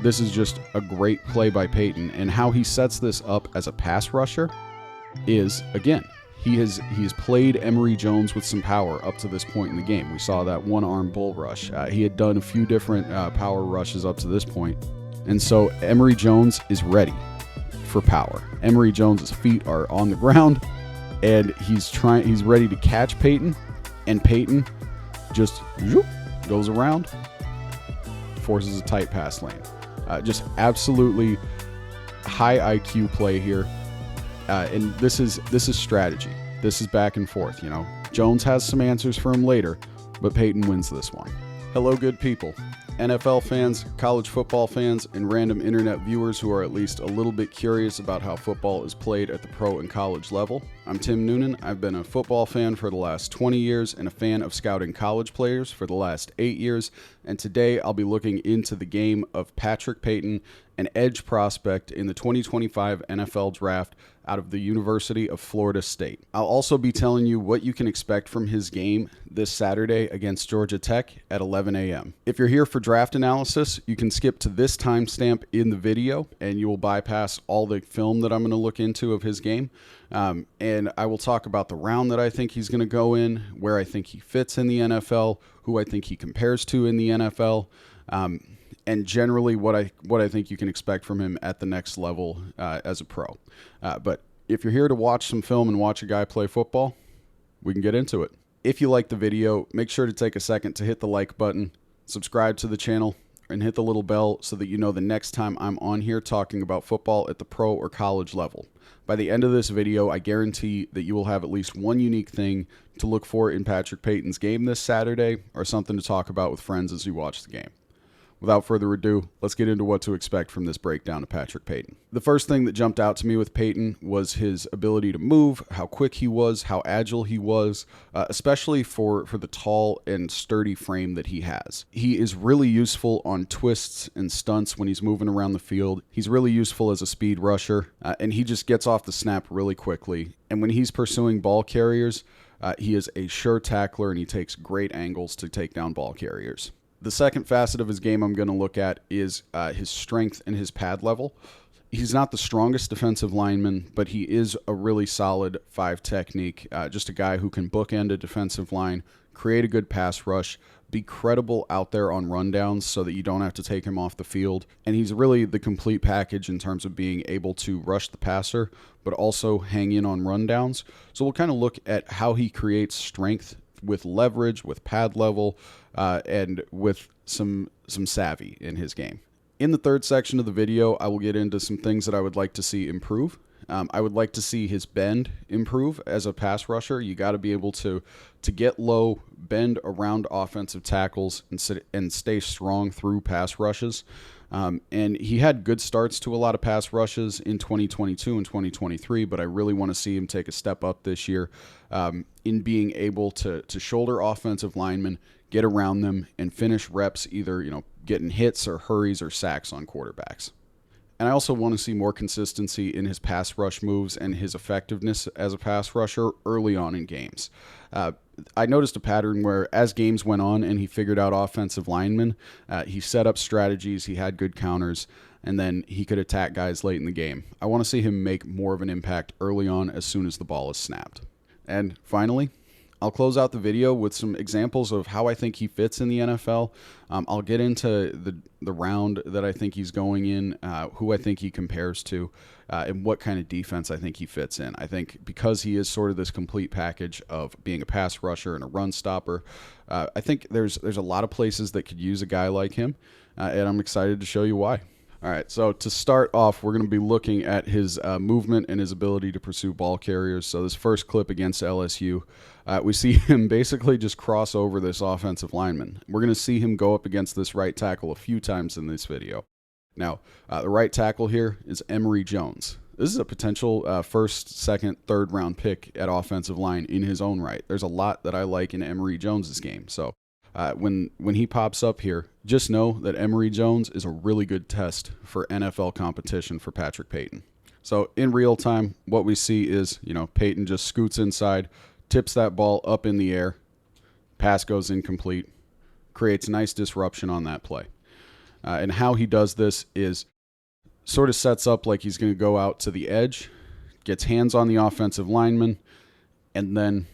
this is just a great play by Payton, and how he sets this up as a pass rusher is, again, he's played Emory Jones with some power up to this point in the game. We saw that one-arm bull rush. He had done a few different power rushes up to this point, and so Emory Jones is ready for power. Emory Jones's feet are on the ground, and he's ready to catch Payton, and Payton just goes around, forces a tight pass lane. Just absolutely high IQ play here. And this is strategy. This is back and forth, you know. Jones has some answers for him later, but Payton wins this one. Hello, good people. NFL fans, college football fans, and random internet viewers who are at least a little bit curious about how football is played at the pro and college level. I'm Tim Noonan. I've been a football fan for the last 20 years and a fan of scouting college players for the last 8 years. And today I'll be looking into the game of Patrick Payton, an edge prospect in the 2025 NFL Draft out of the University of Florida State. I'll also be telling you what you can expect from his game this Saturday against Georgia Tech at 11 a.m. If you're here for draft analysis, you can skip to this timestamp in the video and you will bypass all the film that I'm going to look into of his game. And I will talk about the round that I think he's going to go in, where I think he fits in the NFL, who I think he compares to in the NFL, and generally what I think you can expect from him at the next level as a pro. But if you're here to watch some film and watch a guy play football, we can get into it. If you like the video, make sure to take a second to hit the like button, subscribe to the channel, and hit the little bell so that you know the next time I'm on here talking about football at the pro or college level. By the end of this video, I guarantee that you will have at least one unique thing to look for in Patrick Payton's game this Saturday, or something to talk about with friends as you watch the game. Without further ado, let's get into what to expect from this breakdown of Patrick Payton. The first thing that jumped out to me with Payton was his ability to move, how quick he was, how agile he was, especially for the tall and sturdy frame that he has. He is really useful on twists and stunts when he's moving around the field. He's really useful as a speed rusher, and he just gets off the snap really quickly. And when he's pursuing ball carriers, he is a sure tackler, and he takes great angles to take down ball carriers. The second facet of his game I'm going to look at is his strength and his pad level. He's not the strongest defensive lineman, but he is a really solid 5 technique, just a guy who can bookend a defensive line, create a good pass rush, be credible out there on rundowns so that you don't have to take him off the field. And he's really the complete package in terms of being able to rush the passer, but also hang in on rundowns. So we'll kind of look at how he creates strength with leverage, with pad level, and with some savvy in his game. In the third section of the video, I will get into some things that I would like to see improve. I would like to see his bend improve as a pass rusher. You got to be able to get low, bend around offensive tackles, and stay strong through pass rushes. And he had good starts to a lot of pass rushes in 2022 and 2023, but I really want to see him take a step up this year in being able to shoulder offensive linemen, get around them, and finish reps either getting hits or hurries or sacks on quarterbacks. And I also want to see more consistency in his pass rush moves and his effectiveness as a pass rusher early on in games. I noticed a pattern where as games went on and he figured out offensive linemen, he set up strategies, he had good counters, and then he could attack guys late in the game. I want to see him make more of an impact early on as soon as the ball is snapped. And finally, I'll close out the video with some examples of how I think he fits in the NFL. I'll get into the round that I think he's going in, who I think he compares to, and what kind of defense I think he fits in. I think because he is sort of this complete package of being a pass rusher and a run stopper, I think there's a lot of places that could use a guy like him, and I'm excited to show you why. All right, so to start off, we're going to be looking at his movement and his ability to pursue ball carriers. So this first clip against LSU, we see him basically just cross over this offensive lineman. We're going to see him go up against this right tackle a few times in this video. Now, the right tackle here is Emory Jones. This is a potential first, second, third round pick at offensive line in his own right. There's a lot that I like in Emory Jones's game. So when he pops up here, just know that Emory Jones is a really good test for NFL competition for Patrick Payton. So in real time, what we see is, Payton just scoots inside, tips that ball up in the air, pass goes incomplete, creates nice disruption on that play. And how he does this is sort of sets up like he's going to go out to the edge, gets hands on the offensive lineman, and then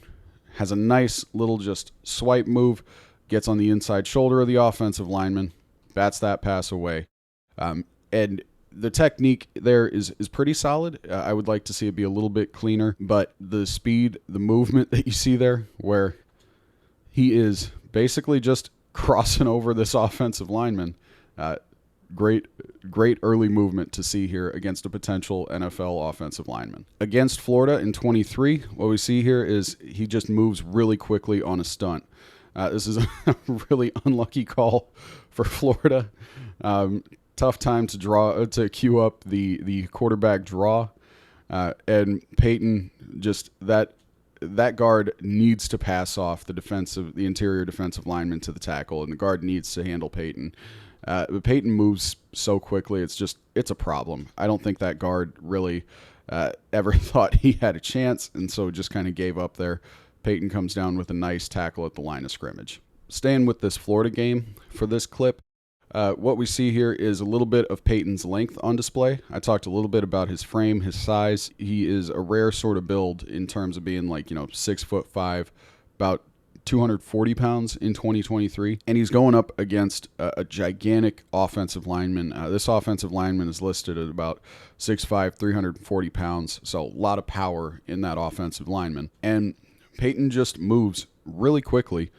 has a nice little just swipe move, gets on the inside shoulder of the offensive lineman, bats that pass away. And the technique there is pretty solid. I would like to see it be a little bit cleaner, but the speed, the movement that you see there, where he is basically just crossing over this offensive lineman, great early movement to see here against a potential NFL offensive lineman. Against Florida in 23, what we see here is he just moves really quickly on a stunt. This is a really unlucky call for Florida. Tough time to cue up the quarterback draw, and Payton just that guard needs to pass off the interior defensive lineman to the tackle, and the guard needs to handle Payton. But Payton moves so quickly, it's a problem. I don't think that guard really ever thought he had a chance, and so just kind of gave up there. Payton comes down with a nice tackle at the line of scrimmage. Staying with this Florida game for this clip, what we see here is a little bit of Payton's length on display. I talked a little bit about his frame, his size. He is a rare sort of build in terms of being 6'5", about 240 pounds in 2023, and he's going up against a gigantic offensive lineman. This offensive lineman is listed at about 6'5", 340 pounds, so a lot of power in that offensive lineman. And Payton just moves really quickly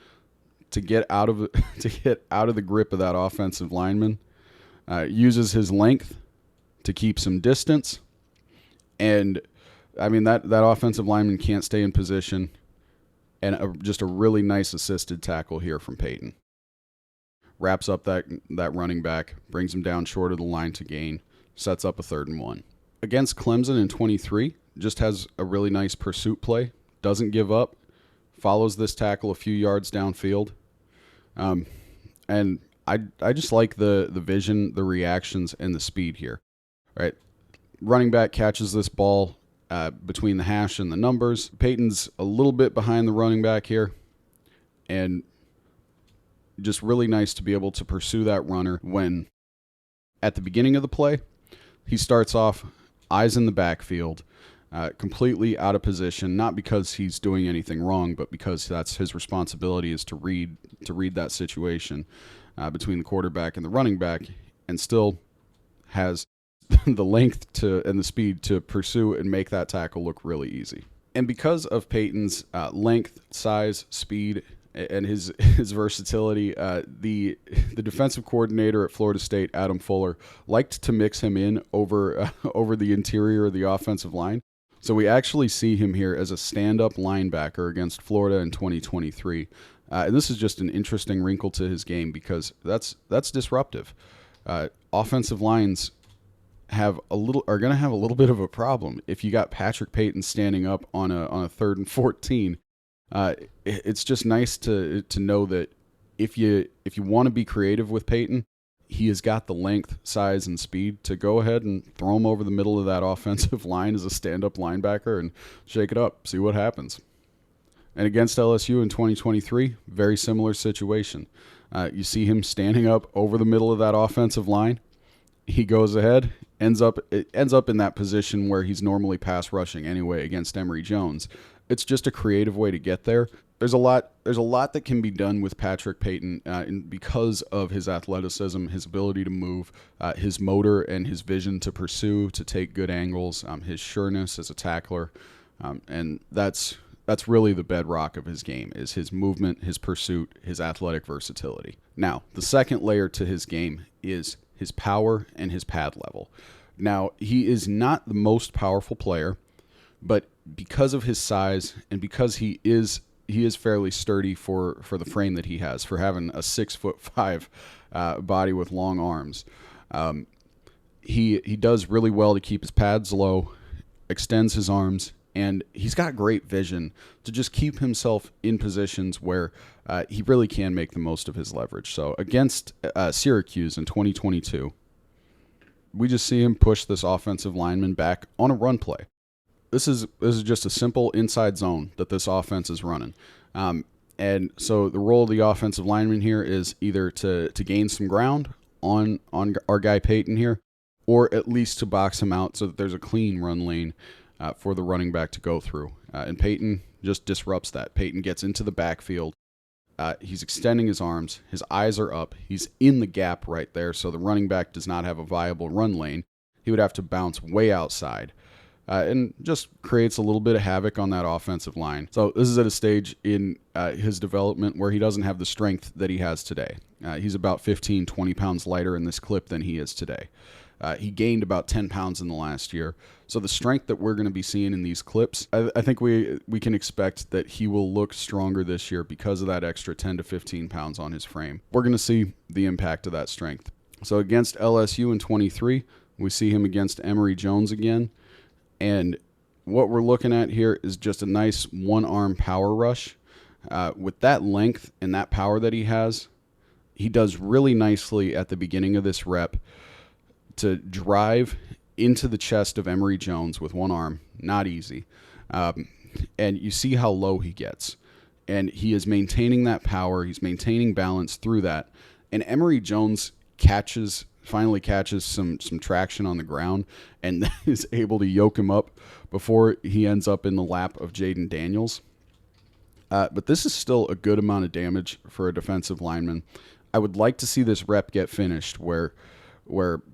to get out of the grip of that offensive lineman. Uses his length to keep some distance, and I mean that offensive lineman can't stay in position. And just a really nice assisted tackle here from Payton. Wraps up that running back, brings him down short of the line to gain, sets up a 3rd and 1. Against Clemson in 23, just has a really nice pursuit play, doesn't give up, follows this tackle a few yards downfield. And I just like the vision, the reactions, and the speed here. All right, running back catches this ball between the hash and the numbers. Payton's a little bit behind the running back here, and just really nice to be able to pursue that runner when at the beginning of the play, he starts off eyes in the backfield, completely out of position, not because he's doing anything wrong, but because that's his responsibility is to read that situation between the quarterback and the running back, and still has the length and the speed to pursue and make that tackle look really easy. And because of Payton's length, size, speed, and his versatility, the defensive coordinator at Florida State, Adam Fuller, liked to mix him in over the interior of the offensive line. So we actually see him here as a stand-up linebacker against Florida in 2023. And this is just an interesting wrinkle to his game because that's disruptive. Offensive lines are going to have a little bit of a problem if you got Patrick Payton standing up on a 3rd and 14. It's just nice to know that if you want to be creative with Payton, he has got the length, size, and speed to go ahead and throw him over the middle of that offensive line as a stand-up linebacker and shake it up, see what happens. And against LSU in 2023, very similar situation. You see him standing up over the middle of that offensive line. He goes ahead, ends up in that position where he's normally pass rushing anyway against Emory Jones. It's just a creative way to get there. There's a lot that can be done with Patrick Payton because of his athleticism, his ability to move, his motor and his vision to pursue, to take good angles, his sureness as a tackler, and that's really the bedrock of his game, is his movement, his pursuit, his athletic versatility. Now, the second layer to his game is his power and his pad level. Now, he is not the most powerful player, but because of his size and because he is fairly sturdy for the frame that he has, for having a 6'5" body with long arms, he does really well to keep his pads low, extends his arms, and he's got great vision to just keep himself in positions where he really can make the most of his leverage. So against Syracuse in 2022, we just see him push this offensive lineman back on a run play. This is just a simple inside zone that this offense is running. And so the role of the offensive lineman here is either to gain some ground on our guy Payton here, or at least to box him out so that there's a clean run lane for the running back to go through. And Payton just disrupts that. Payton gets into the backfield. He's extending his arms. His eyes are up. He's in the gap right there, so the running back does not have a viable run lane. He would have to bounce way outside. And just creates a little bit of havoc on that offensive line. So this is at a stage in his development where he doesn't have the strength that he has today. He's about 15, 20 pounds lighter in this clip than he is today. He gained about 10 pounds in the last year. So the strength that we're going to be seeing in these clips, I think we can expect that he will look stronger this year because of that extra 10 to 15 pounds on his frame. We're going to see the impact of that strength. So against LSU in 23, we see him against Emory Jones again. And what we're looking at here is just a nice one-arm power rush. With that length and that power that he has, he does really nicely at the beginning of this rep to drive into the chest of Emory Jones with one arm. Not easy. And you see how low he gets. And he is maintaining that power. He's maintaining balance through that. And Emory Jones finally catches some traction on the ground and is able to yoke him up before he ends up in the lap of Jaden Daniels. But this is still a good amount of damage for a defensive lineman. I would like to see this rep get finished where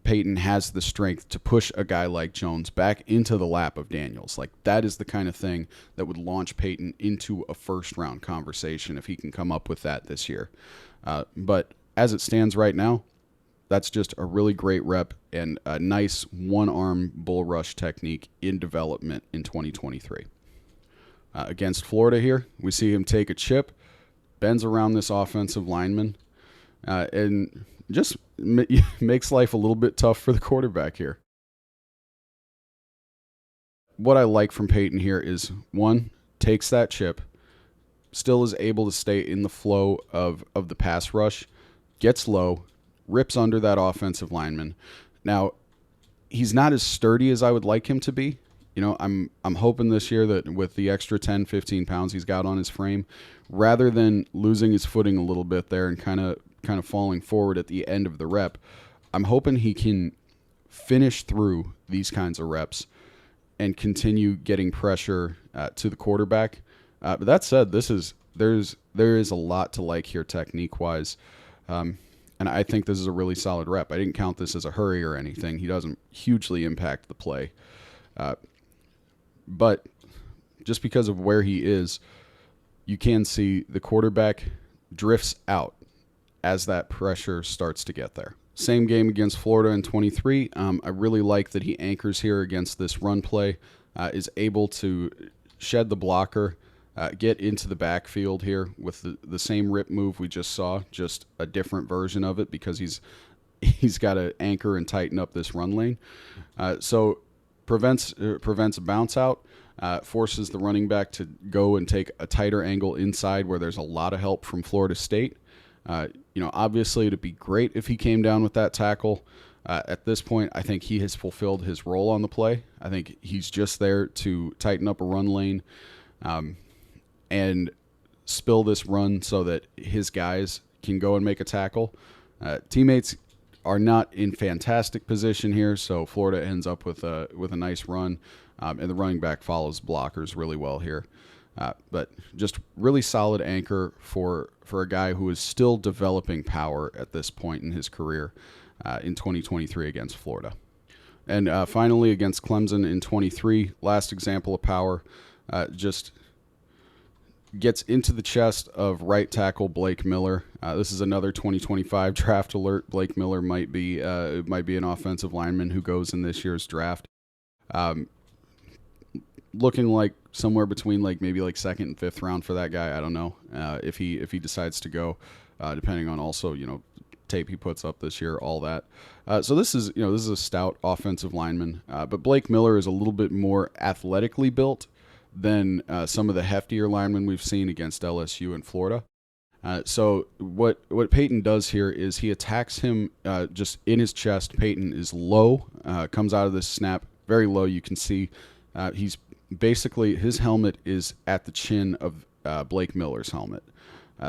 Payton has the strength to push a guy like Jones back into the lap of Daniels. Like, that is the kind of thing that would launch Payton into a first-round conversation if he can come up with that this year. But as it stands right now, that's just a really great rep and a nice one-arm bull rush technique in development in 2023. Against Florida here, we see him take a chip, bends around this offensive lineman, and just makes life a little bit tough for the quarterback here. What I like from Payton here is, one, takes that chip, still is able to stay in the flow of the pass rush, gets low, rips under that offensive lineman. Now, he's not as sturdy as I would like him to be. You know, I'm hoping this year that with the extra 10, 15 pounds he's got on his frame, rather than losing his footing a little bit there and kind of falling forward at the end of the rep, I'm hoping he can finish through these kinds of reps and continue getting pressure to the quarterback. But that said, there is a lot to like here technique-wise. And I think this is a really solid rep. I didn't count this as a hurry or anything. He doesn't hugely impact the play. But just because of where he is, you can see the quarterback drifts out as that pressure starts to get there. Same game against Florida in 23. I really like that he anchors here against this run play, is able to shed the blocker, get into the backfield here with the same rip move we just saw, just a different version of it because he's got to anchor and tighten up this run lane. So prevents a bounce out, forces the running back to go and take a tighter angle inside where there's a lot of help from Florida State. Obviously it'd be great if he came down with that tackle. At this point, I think he has fulfilled his role on the play. I think he's just there to tighten up a run lane and spill this run so that his guys can go and make a tackle. Teammates are not in fantastic position here, so Florida ends up with a nice run, and the running back follows blockers really well here. But just really solid anchor for a guy who is still developing power at this point in his career in 2023 against Florida. And finally against Clemson in 23, last example of power, just gets into the chest of right tackle Blake Miller. This is another 2025 draft alert. Blake Miller might be an offensive lineman who goes in this year's draft. Looking like somewhere between maybe second and fifth round for that guy. I don't know if he decides to go, depending on also tape he puts up this year, all that. So this is a stout offensive lineman, but Blake Miller is a little bit more athletically built than some of the heftier linemen we've seen against LSU and Florida. So what Payton does here is he attacks him just in his chest. Payton is low, comes out of this snap very low. You can see he's basically, his helmet is at the chin of Blake Miller's helmet.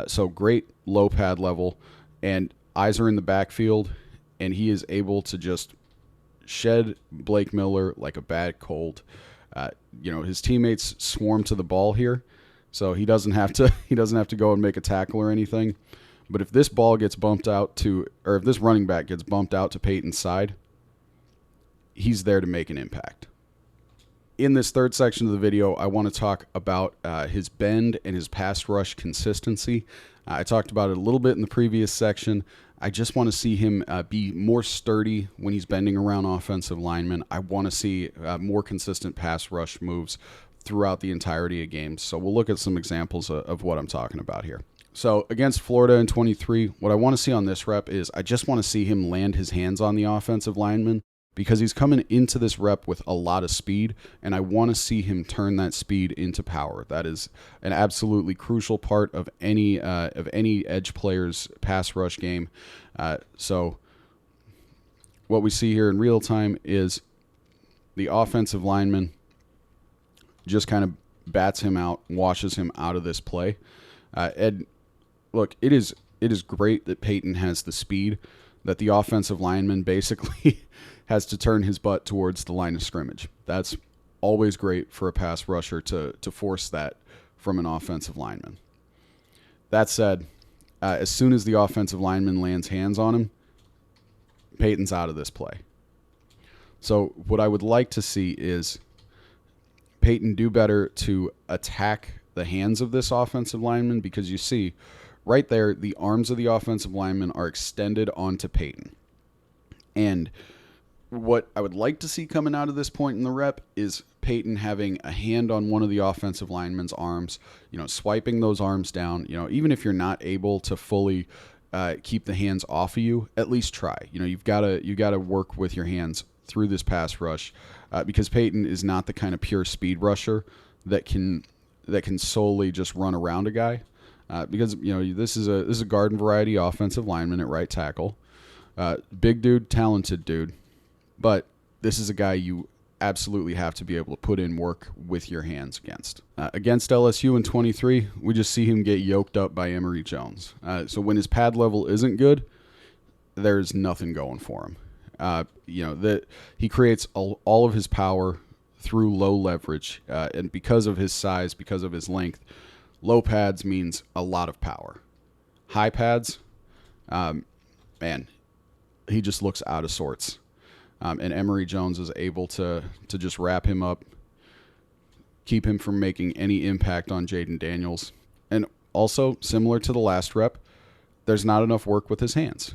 So great low pad level, and eyes are in the backfield, and he is able to just shed Blake Miller like a bad cold. His teammates swarm to the ball here, so he doesn't have to go and make a tackle or anything. But if this ball gets bumped out if this running back gets bumped out to Payton's side, he's there to make an impact. In this third section of the video, I want to talk about his bend and his pass rush consistency. I talked about it a little bit in the previous section. I just want to see him be more sturdy when he's bending around offensive linemen. I want to see more consistent pass rush moves throughout the entirety of games. So we'll look at some examples of what I'm talking about here. So against Florida in 23, what I want to see on this rep is I just want to see him land his hands on the offensive lineman, because he's coming into this rep with a lot of speed, and I want to see him turn that speed into power. That is an absolutely crucial part of any edge player's pass rush game. So what we see here in real time is the offensive lineman just kind of bats him out, washes him out of this play. And look, it is great that Payton has the speed, that the offensive lineman basically has to turn his butt towards the line of scrimmage. That's always great for a pass rusher to force that from an offensive lineman. That said, as soon as the offensive lineman lands hands on him, Payton's out of this play. So what I would like to see is Payton do better to attack the hands of this offensive lineman, because you see right there, the arms of the offensive lineman are extended onto Payton. And what I would like to see coming out of this point in the rep is Payton having a hand on one of the offensive lineman's arms, swiping those arms down. Even if you're not able to fully keep the hands off of you, at least try. You've got to work with your hands through this pass rush, because Payton is not the kind of pure speed rusher that can solely just run around a guy. Because this is a garden variety offensive lineman at right tackle, big dude, talented dude. But this is a guy you absolutely have to be able to put in work with your hands against. Against LSU in 23, we just see him get yoked up by Emory Jones. So when his pad level isn't good, there's nothing going for him. That he creates all of his power through low leverage, and because of his size, because of his length, low pads means a lot of power. High pads, man, he just looks out of sorts. And Emory Jones is able to just wrap him up, keep him from making any impact on Jaden Daniels. And also, similar to the last rep, there's not enough work with his hands.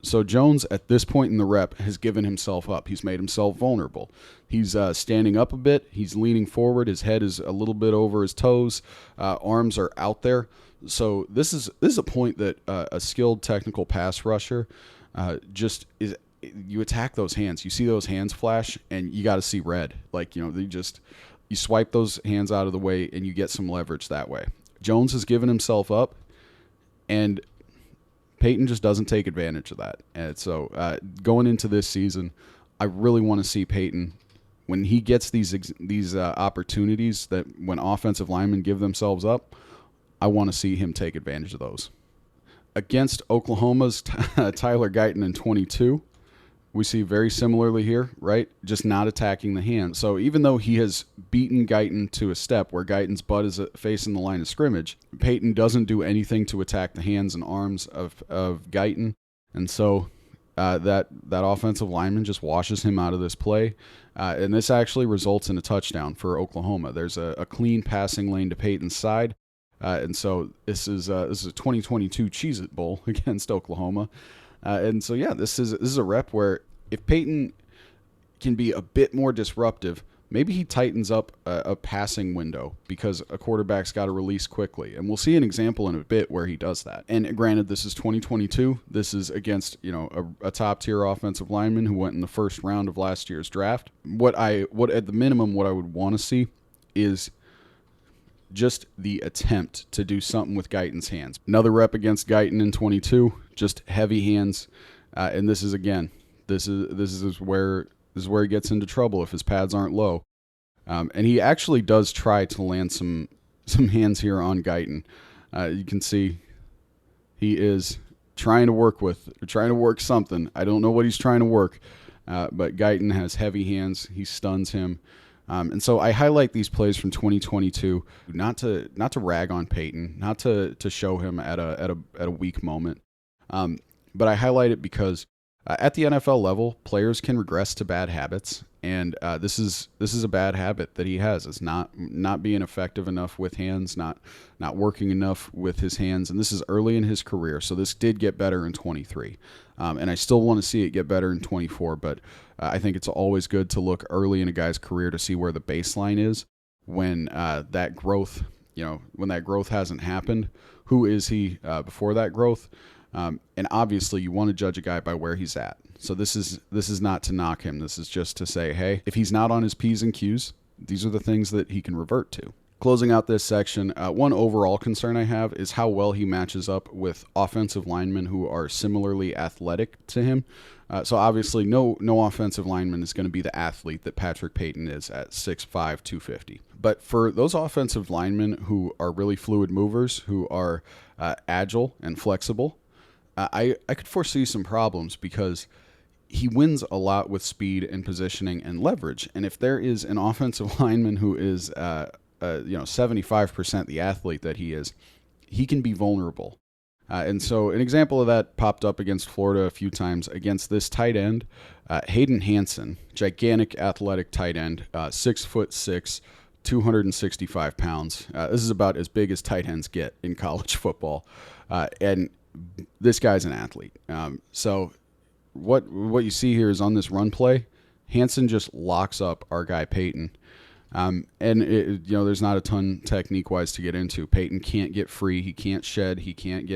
So Jones, at this point in the rep, has given himself up. He's made himself vulnerable. He's standing up a bit. He's leaning forward. His head is a little bit over his toes. Arms are out there. So this is a point that a skilled technical pass rusher just is. You attack those hands. You see those hands flash, and you got to see red. You swipe those hands out of the way, and you get some leverage that way. Jones has given himself up, and Payton just doesn't take advantage of that. And so going into this season, I really want to see Payton, when he gets these opportunities that when offensive linemen give themselves up, I want to see him take advantage of those. Against Oklahoma's Tyler Guyton in 22, we see very similarly here, right? Just not attacking the hand. So even though he has beaten Guyton to a step where Guyton's butt is facing the line of scrimmage, Payton doesn't do anything to attack the hands and arms of Guyton. And so that offensive lineman just washes him out of this play. And this actually results in a touchdown for Oklahoma. There's a clean passing lane to Payton's side. And so this is a 2022 Cheez-It Bowl against Oklahoma. And so, yeah, this is a rep where if Payton can be a bit more disruptive, maybe he tightens up a passing window because a quarterback's got to release quickly. And we'll see an example in a bit where he does that. And granted, this is 2022. This is against, a top-tier offensive lineman who went in the first round of last year's draft. What at the minimum, what I would want to see is just the attempt to do something with Guyton's hands. Another rep against Guyton in 22, just heavy hands. And this is where he gets into trouble if his pads aren't low. And he actually does try to land some hands here on Guyton. You can see he is trying to work with, trying to work something. I don't know what he's trying to work, but Guyton has heavy hands. He stuns him. And so I highlight these plays from 2022, not to rag on Payton, not to show him at a weak moment, but I highlight it because at the NFL level, players can regress to bad habits, and this is a bad habit that he has. It's not being effective enough with hands, not working enough with his hands, and this is early in his career. So this did get better in 23, and I still want to see it get better in 24, but I think it's always good to look early in a guy's career to see where the baseline is when that growth, when that growth hasn't happened. Who is he before that growth? And obviously, you want to judge a guy by where he's at. So this is not to knock him. This is just to say, hey, if he's not on his P's and Q's, these are the things that he can revert to. Closing out this section, one overall concern I have is how well he matches up with offensive linemen who are similarly athletic to him. So obviously, no offensive lineman is going to be the athlete that Patrick Payton is at 6'5", 250. But for those offensive linemen who are really fluid movers, who are agile and flexible, I could foresee some problems because he wins a lot with speed and positioning and leverage. And if there is an offensive lineman who is 75% the athlete that he is, he can be vulnerable. And so an example of that popped up against Florida a few times against this tight end, Hayden Hansen, gigantic athletic tight end, 6'6", 265 pounds. This is about as big as tight ends get in college football. And this guy's an athlete. So what you see here is on this run play, Hansen just locks up our guy Payton. And there's not a ton technique-wise to get into. Payton can't get free. He can't shed. He can't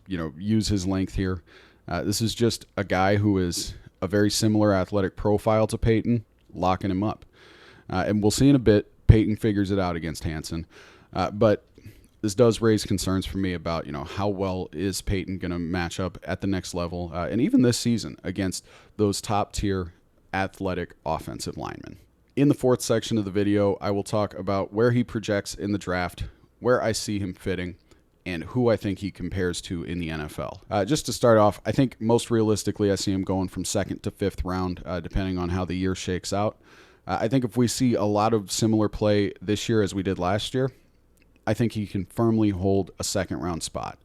use his length here. This is just a guy who is a very similar athletic profile to Payton, locking him up. And we'll see in a bit, Payton figures it out against Hansen. But this does raise concerns for me about, how well is Payton going to match up at the next level, and even this season against those top-tier athletic offensive linemen. In the fourth section of the video, I will talk about where he projects in the draft, where I see him fitting, and who I think he compares to in the NFL. Just to start off, I think most realistically I see him going from 2nd to 5th round, depending on how the year shakes out. I think if we see a lot of similar play this year as we did last year, I think he can firmly hold a 2nd round spot.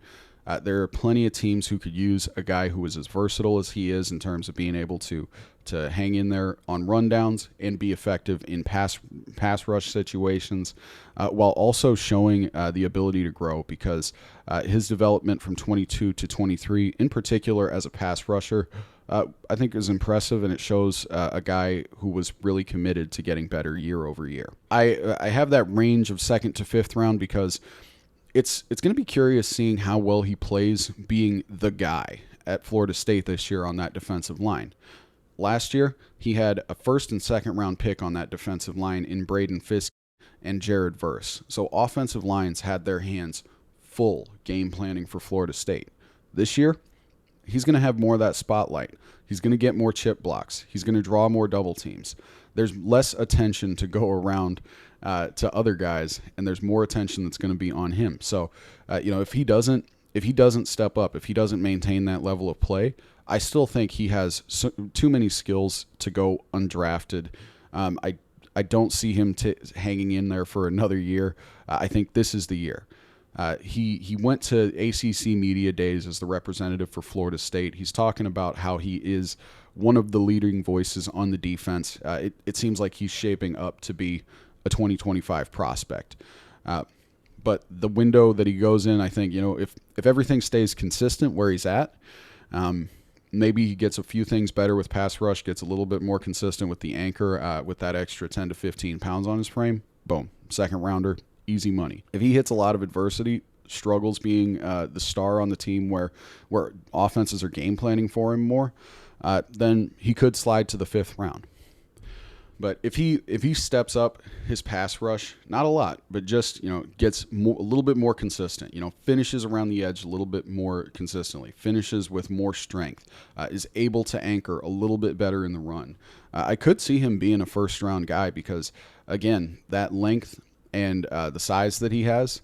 There are plenty of teams who could use a guy who is as versatile as he is in terms of being able to hang in there on rundowns and be effective in pass rush situations, while also showing the ability to grow, because his development from 22 to 23, in particular as a pass rusher, I think is impressive, and it shows a guy who was really committed to getting better year over year. I have that range of 2nd to 5th round because it's going to be curious seeing how well he plays being the guy at Florida State this year on that defensive line. Last year, he had a 1st and 2nd round pick on that defensive line in Braden Fisk and Jared Verse. So offensive lines had their hands full game planning for Florida State. This year, he's going to have more of that spotlight. He's going to get more chip blocks. He's going to draw more double teams. There's less attention to go around to other guys, and there's more attention that's going to be on him. So, if he doesn't step up, if he doesn't maintain that level of play, I still think he has too many skills to go undrafted. I don't see him hanging in there for another year. I think this is the year. He went to ACC Media Days as the representative for Florida State. He's talking about how he is one of the leading voices on the defense. It seems like he's shaping up to be a 2025 prospect. But the window that he goes in, I think, if everything stays consistent where he's at, maybe he gets a few things better with pass rush, gets a little bit more consistent with the anchor, with that extra 10 to 15 pounds on his frame, boom, 2nd rounder, easy money. If he hits a lot of adversity, struggles being the star on the team where offenses are game planning for him more, then he could slide to the 5th round. But if he steps up his pass rush, not a lot, but just gets a little bit more consistent, finishes around the edge a little bit more consistently, finishes with more strength, is able to anchor a little bit better in the run, I could see him being a 1st round guy because, again, that length and the size that he has,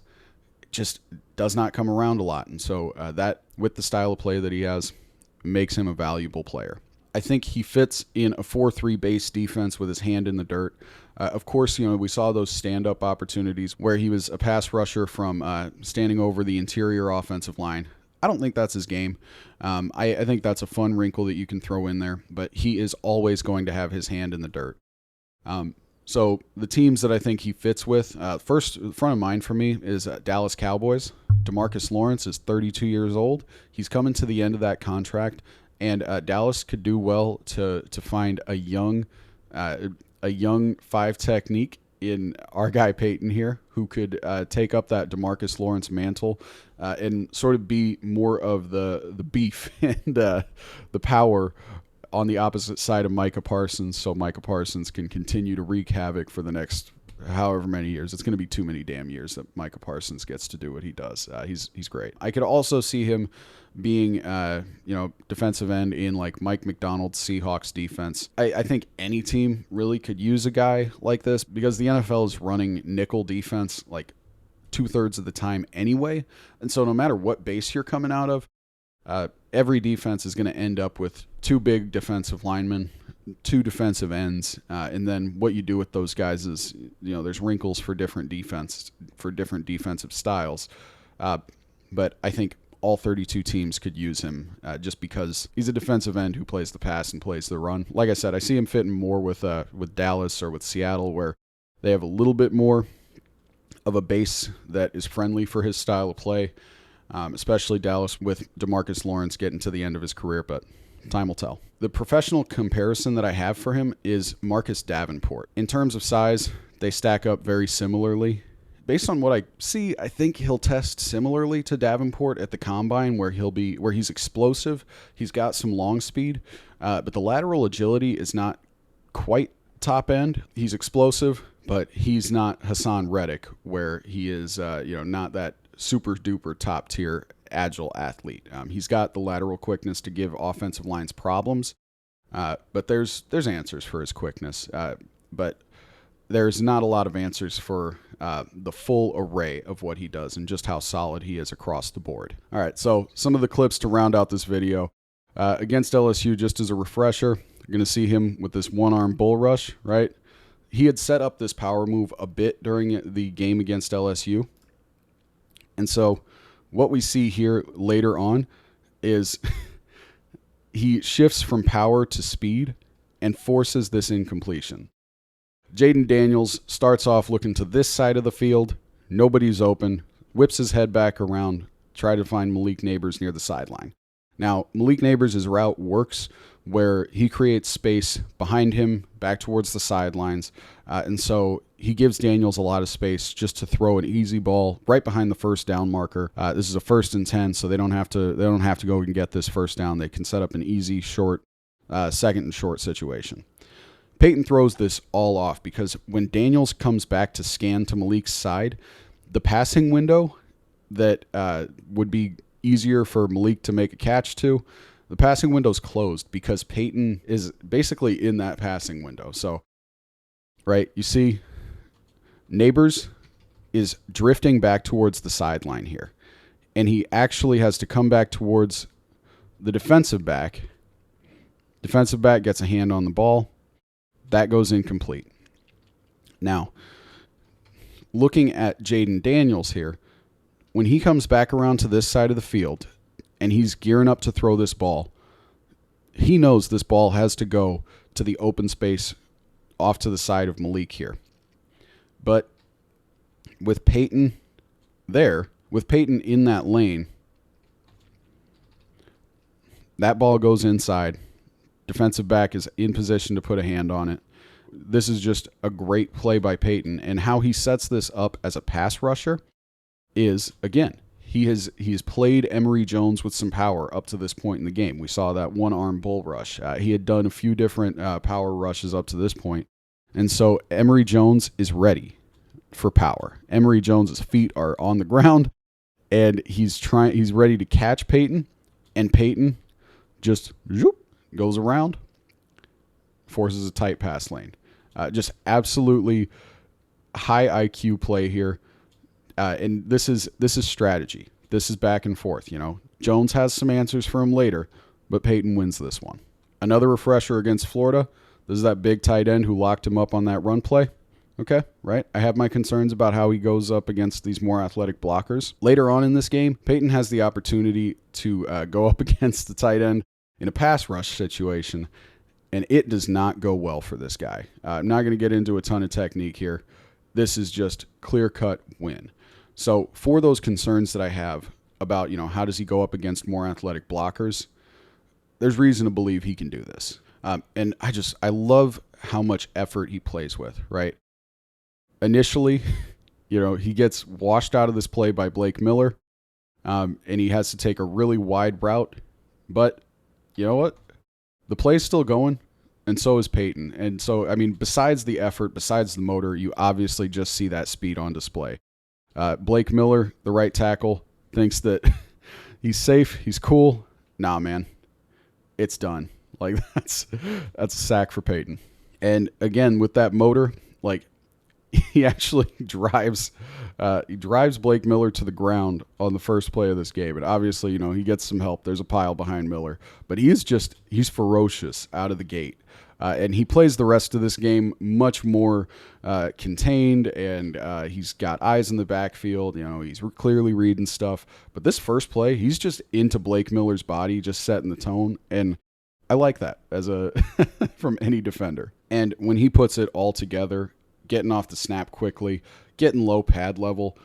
just does not come around a lot. And so that, with the style of play that he has, makes him a valuable player. I think he fits in a 4-3 base defense with his hand in the dirt. Of course, we saw those stand-up opportunities where he was a pass rusher from standing over the interior offensive line. I don't think that's his game. I think that's a fun wrinkle that you can throw in there, but he is always going to have his hand in the dirt. So the teams that I think he fits with, first front of mind for me is Dallas Cowboys. DeMarcus Lawrence is 32 years old. He's coming to the end of that contract, and Dallas could do well to find a young 5 technique in our guy Payton here, who could take up that DeMarcus Lawrence mantle and sort of be more of the beef and the power on the opposite side of Micah Parsons, so Micah Parsons can continue to wreak havoc for the next however many years. It's going to be too many damn years that Micah Parsons gets to do what he does. He's great. I could also see him being defensive end in like Mike McDonald's Seahawks defense. I think any team really could use a guy like this because the NFL is running nickel defense like 2/3 of the time anyway. And so no matter what base you're coming out of, every defense is going to end up with 2 big defensive linemen, 2 defensive ends, and then what you do with those guys is, there's wrinkles for different defensive styles. But I think all 32 teams could use him just because he's a defensive end who plays the pass and plays the run. Like I said, I see him fitting more with Dallas or with Seattle, where they have a little bit more of a base that is friendly for his style of play. Especially Dallas with DeMarcus Lawrence getting to the end of his career, but time will tell. The professional comparison that I have for him is Marcus Davenport. In terms of size, they stack up very similarly. Based on what I see, I think he'll test similarly to Davenport at the combine, where he's explosive. He's got some long speed, but the lateral agility is not quite top end. He's explosive, but he's not Hassan Reddick, where he is not that super duper top tier agile athlete. He's got the lateral quickness to give offensive lines problems, but there's answers for his quickness, but there's not a lot of answers for the full array of what he does and just how solid he is across the board. All right, so some of the clips to round out this video. Against LSU, just as a refresher, you're going to see him with this one-arm bull rush, right? He had set up this power move a bit during the game against LSU. And so what we see here later on is he shifts from power to speed and forces this incompletion. Jaden Daniels starts off looking to this side of the field. Nobody's open. Whips his head back around, try to find Malik Neighbors near the sideline. Now, Malik Neighbors' route works where he creates space behind him back towards the sidelines. And so he gives Daniels a lot of space just to throw an easy ball right behind the first down marker. This is a 1st and 10, so they don't have to go and get this first down. They can set up an easy short 2nd and short situation. Payton throws this all off because when Daniels comes back to scan to Malik's side, the passing window that would be easier for Malik to make a catch to, the passing window's closed because Payton is basically in that passing window. So, right, you see Neighbors is drifting back towards the sideline here, and he actually has to come back towards the defensive back. Defensive back gets a hand on the ball. That goes incomplete. Now, looking at Jaden Daniels here, when he comes back around to this side of the field and he's gearing up to throw this ball, he knows this ball has to go to the open space off to the side of Malik here. But with Payton in that lane, that ball goes inside. Defensive back is in position to put a hand on it. This is just a great play by Payton, and how he sets this up as a pass rusher is, again, he's played Emory Jones with some power up to this point in the game. We saw that one-arm bull rush. He had done a few different power rushes up to this point, and so Emory Jones is ready for power. Emory Jones's feet are on the ground, and he's ready to catch Payton, and Payton just goes around, forces a tight pass lane. Just absolutely high IQ play here. And this is strategy. This is back and forth. Jones has some answers for him later, but Payton wins this one. Another refresher against Florida. This is that big tight end who locked him up on that run play. Okay, right? I have my concerns about how he goes up against these more athletic blockers. Later on in this game, Payton has the opportunity to go up against the tight end in a pass rush situation, and it does not go well for this guy. I'm not going to get into a ton of technique here. This is just clear-cut win. So for those concerns that I have about, how does he go up against more athletic blockers, there's reason to believe he can do this. And I love how much effort he plays with, right? Initially, he gets washed out of this play by Blake Miller, and he has to take a really wide route. But you know what? The play's still going, and so is Payton. And so, besides the effort, besides the motor, you obviously just see that speed on display. Blake Miller, the right tackle, thinks that he's safe, he's cool. Nah, man, it's done. That's a sack for Payton. And again, with that motor, he actually drives Blake Miller to the ground on the first play of this game. And obviously, he gets some help. There's a pile behind Miller. But he's ferocious out of the gate. And he plays the rest of this game much more contained, and he's got eyes in the backfield. He's clearly reading stuff. But this first play, he's just into Blake Miller's body, just setting the tone. And I like that from any defender. And when he puts it all together, getting off the snap quickly, getting low pad level,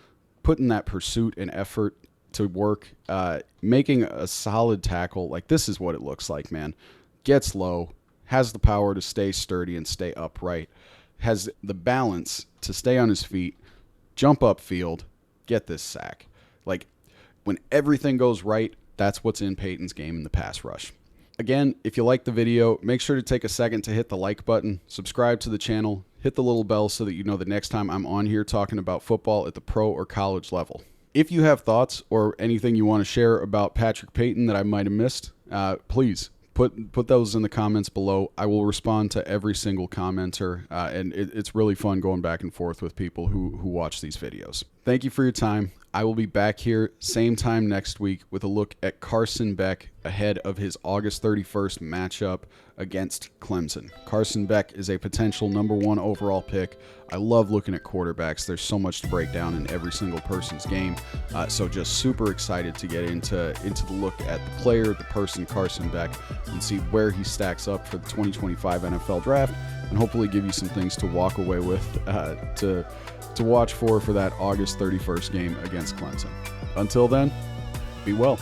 putting that pursuit and effort to work, making a solid tackle. This is what it looks like, man. Gets low, has the power to stay sturdy and stay upright, has the balance to stay on his feet, jump upfield, get this sack. When everything goes right, that's what's in Payton's game in the pass rush. Again, if you like the video, make sure to take a second to hit the like button, subscribe to the channel, hit the little bell so that you know the next time I'm on here talking about football at the pro or college level. If you have thoughts or anything you want to share about Patrick Payton that I might have missed, please put those in the comments below. I will respond to every single commenter, and it's really fun going back and forth with people who watch these videos. Thank you for your time. I will be back here same time next week with a look at Carson Beck ahead of his August 31st matchup against Clemson. Carson Beck is a potential #1 overall pick. I love looking at quarterbacks. There's so much to break down in every single person's game. So just super excited to get into the look at the player, the person, Carson Beck, and see where he stacks up for the 2025 NFL Draft, and hopefully give you some things to walk away with to watch for that August 31st game against Clemson. Until then, be well.